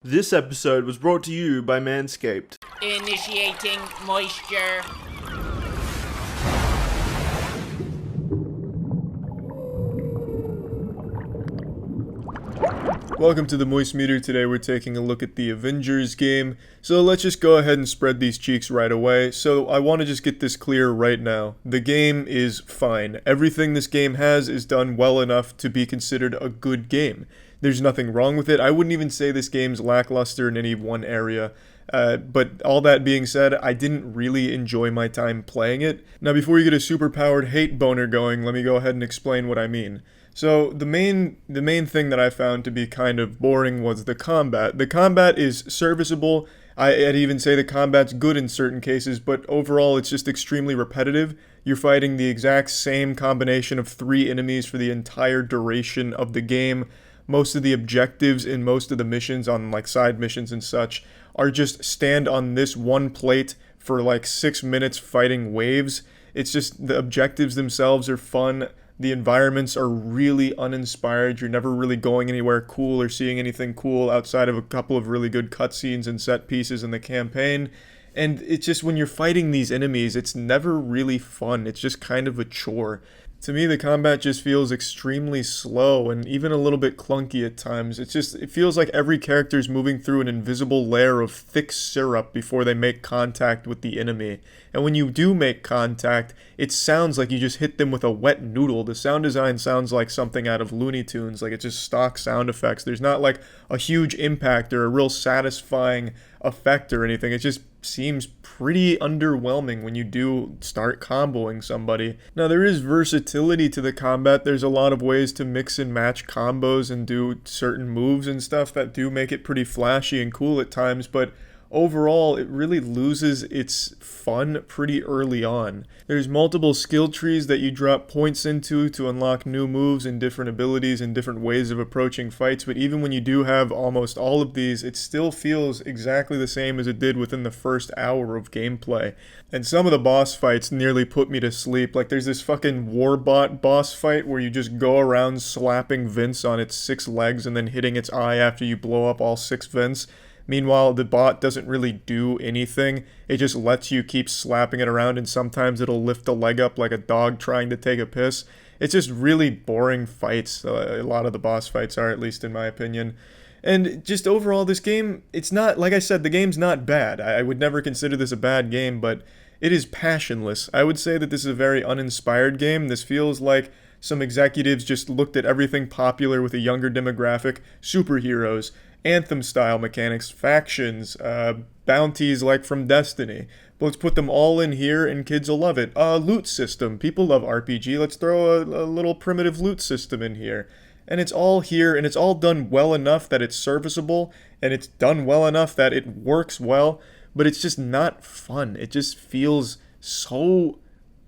This episode was brought to you by Manscaped. Initiating moisture. Welcome to the Moist Meter. Today we're taking a look at the Avengers game. So let's just go ahead and spread these cheeks right away. So I want to just get this clear right now. The game is fine. Everything this game has is done well enough to be considered a good game. There's nothing wrong with it. I wouldn't even say this game's lackluster in any one area. But all that being said, I didn't really enjoy my time playing it. Now before you get a superpowered hate boner going, let me go ahead and explain what I mean. So the main thing that I found to be kind of boring was the combat. The combat is serviceable. I'd even say the combat's good in certain cases, but overall it's just extremely repetitive. You're fighting the exact same combination of 3 enemies for the entire duration of the game. Most of the objectives in most of the missions on like side missions and such are just stand on this one plate for like 6 minutes fighting waves. It's just the objectives themselves are fun. The environments are really uninspired. You're never really going anywhere cool or seeing anything cool outside of a couple of really good cutscenes and set pieces in the campaign. And it's just when you're fighting these enemies, it's never really fun. It's just kind of a chore. To me, the combat just feels extremely slow and even a little bit clunky at times. It feels like every character is moving through an invisible layer of thick syrup before they make contact with the enemy. And when you do make contact, it sounds like you just hit them with a wet noodle. The sound design sounds like something out of Looney Tunes, like it's just stock sound effects. There's not like a huge impact or a real satisfying effect or anything. It just seems pretty underwhelming when you do start comboing somebody. Now there is versatility to the combat. There's a lot of ways to mix and match combos and do certain moves and stuff that do make it pretty flashy and cool at times, but overall, it really loses its fun pretty early on. There's multiple skill trees that you drop points into to unlock new moves and different abilities and different ways of approaching fights, but even when you do have almost all of these, it still feels exactly the same as it did within the first hour of gameplay. And some of the boss fights nearly put me to sleep. Like there's this fucking Warbot boss fight where you just go around slapping Vince on its 6 legs and then hitting its eye after you blow up all 6 Vince. Meanwhile, the bot doesn't really do anything. It just lets you keep slapping it around, and sometimes it'll lift the leg up like a dog trying to take a piss. It's just really boring fights. A lot of the boss fights are, at least in my opinion. And just overall, this game, it's not, like I said, the game's not bad. I would never consider this a bad game, but it is passionless. I would say that this is a very uninspired game. This feels like some executives just looked at everything popular with a younger demographic, superheroes, Anthem-style mechanics, factions, bounties like from Destiny. But let's put them all in here and kids will love it. Loot system. People love RPG. Let's throw a little primitive loot system in here. And it's all here, and it's all done well enough that it's serviceable, and it's done well enough that it works well, but it's just not fun. It just feels so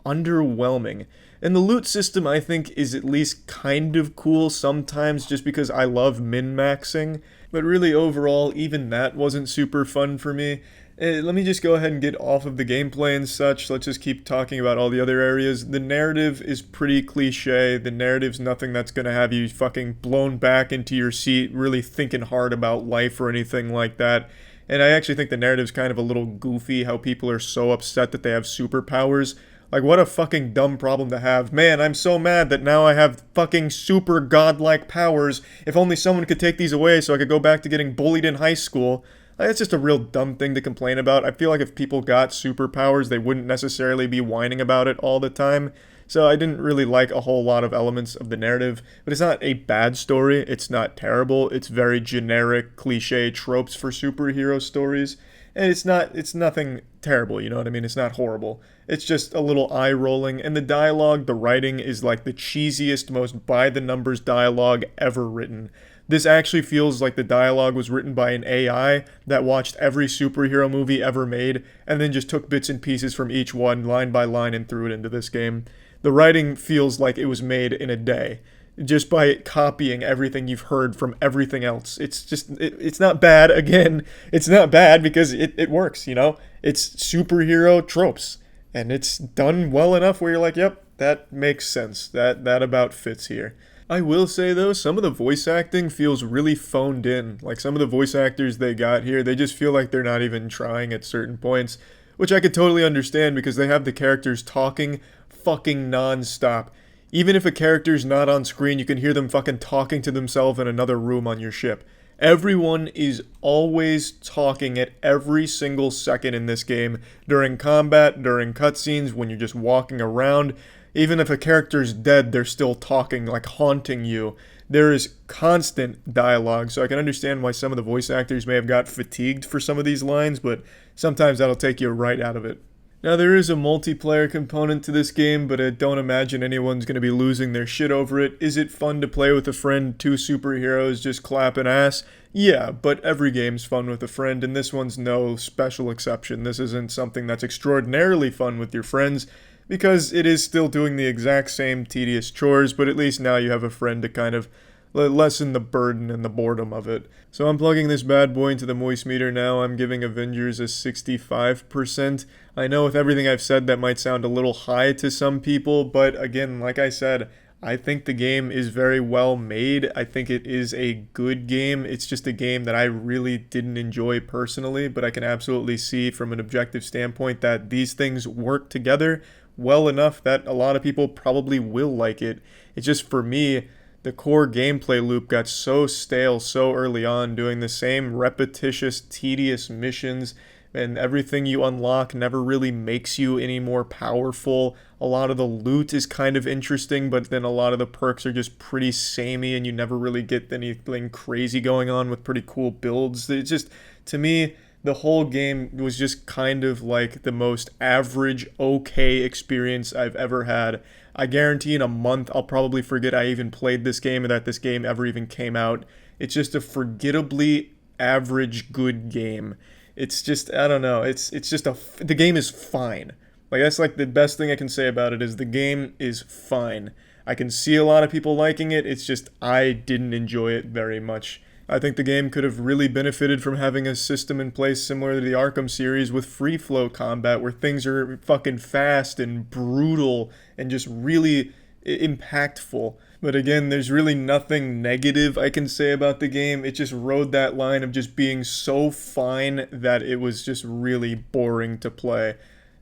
underwhelming. And the loot system, I think, is at least kind of cool sometimes just because I love min-maxing. But really, overall, even that wasn't super fun for me. Let me just go ahead and get off of the gameplay and such. Let's just keep talking about all the other areas. The narrative is pretty cliche. The narrative's nothing that's going to have you fucking blown back into your seat, really thinking hard about life or anything like that. And I actually think the narrative's kind of a little goofy, how people are so upset that they have superpowers. Like, what a fucking dumb problem to have. Man, I'm so mad that now I have fucking super godlike powers. If only someone could take these away so I could go back to getting bullied in high school. That's just a real dumb thing to complain about. I feel like if people got superpowers, they wouldn't necessarily be whining about it all the time. So I didn't really like a whole lot of elements of the narrative. But it's not a bad story. It's not terrible. It's very generic, cliche tropes for superhero stories. And it's nothing terrible, you know what I mean? It's not horrible. It's just a little eye-rolling, and the dialogue, the writing is like the cheesiest, most by-the-numbers dialogue ever written. This actually feels like the dialogue was written by an AI that watched every superhero movie ever made, and then just took bits and pieces from each one, line by line, and threw it into this game. The writing feels like it was made in a day, just by copying everything you've heard from everything else. It's not bad. Again, it's not bad because it works, you know? It's superhero tropes, and it's done well enough where you're like, yep, that makes sense. That about fits here. I will say though, some of the voice acting feels really phoned in. Like some of the voice actors they got here, they just feel like they're not even trying at certain points, which I could totally understand because they have the characters talking fucking non-stop. Even if a character's not on screen, you can hear them fucking talking to themselves in another room on your ship. Everyone is always talking at every single second in this game, during combat, during cutscenes, when you're just walking around. Even if a character's dead, they're still talking, like haunting you. There is constant dialogue, so I can understand why some of the voice actors may have got fatigued for some of these lines, but sometimes that'll take you right out of it. Now, there is a multiplayer component to this game, but I don't imagine anyone's going to be losing their shit over it. Is it fun to play with a friend, two superheroes just clapping ass? Yeah, but every game's fun with a friend, and this one's no special exception. This isn't something that's extraordinarily fun with your friends, because it is still doing the exact same tedious chores, but at least now you have a friend to kind of lessen the burden and the boredom of it. So I'm plugging this bad boy into the moist meter now. I'm giving Avengers a 65%. I know with everything I've said that might sound a little high to some people, but again, like I said, I think the game is very well made. I think it is a good game. It's just a game that I really didn't enjoy personally, but I can absolutely see from an objective standpoint that these things work together well enough that a lot of people probably will like it. It's just for me, the core gameplay loop got so stale so early on, doing the same repetitious, tedious missions, and everything you unlock never really makes you any more powerful. A lot of the loot is kind of interesting, but then a lot of the perks are just pretty samey, and you never really get anything crazy going on with pretty cool builds. It's just, to me, the whole game was just kind of like the most average, okay experience I've ever had. I guarantee in a month I'll probably forget I even played this game or that this game ever even came out. It's just a forgettably average good game. It's just, I don't know, the game is fine. Like, that's like the best thing I can say about it is the game is fine. I can see a lot of people liking it, it's just I didn't enjoy it very much. I think the game could have really benefited from having a system in place similar to the Arkham series with free flow combat where things are fucking fast and brutal and just really impactful. But again, there's really nothing negative I can say about the game. It just rode that line of just being so fine that it was just really boring to play.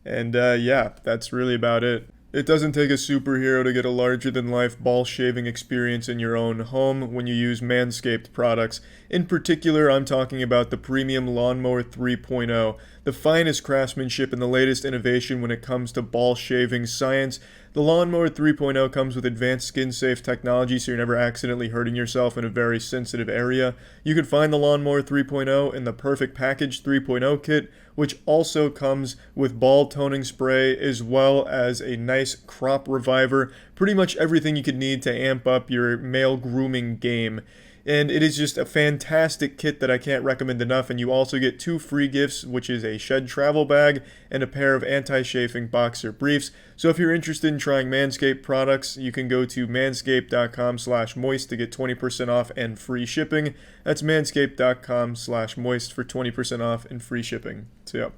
And yeah, that's really about it. It doesn't take a superhero to get a larger-than-life ball-shaving experience in your own home when you use Manscaped products. In particular, I'm talking about the Premium Lawnmower 3.0, the finest craftsmanship and the latest innovation when it comes to ball-shaving science. The Lawnmower 3.0 comes with advanced skin-safe technology so you're never accidentally hurting yourself in a very sensitive area. You can find the Lawnmower 3.0 in the Perfect Package 3.0 kit, which also comes with ball toning spray as well as a nice crop reviver. Pretty much everything you could need to amp up your male grooming game. And it is just a fantastic kit that I can't recommend enough. And you also get 2 free gifts, which is a shed travel bag and a pair of anti-chafing boxer briefs. So if you're interested in trying Manscaped products, you can go to manscaped.com/moist to get 20% off and free shipping. That's manscaped.com/moist for 20% off and free shipping. So yeah.